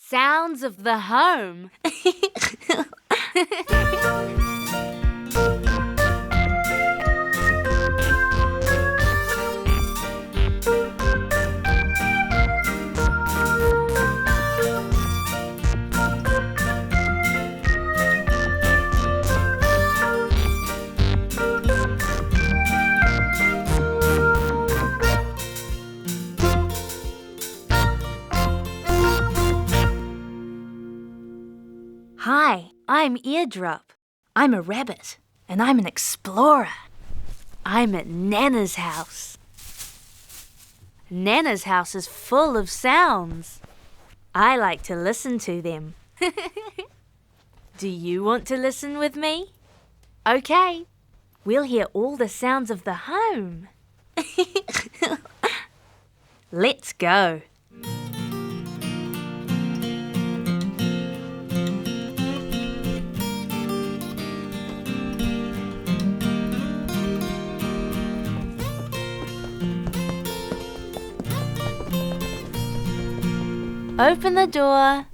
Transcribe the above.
Sounds of the home. Hi, I'm Eardrop. I'm a rabbit, and I'm an explorer. I'm at Nana's house. Nana's house is full of sounds. I like to listen to them. Do you want to listen with me? Okay, we'll hear all the sounds of the home. Let's go. Open the door.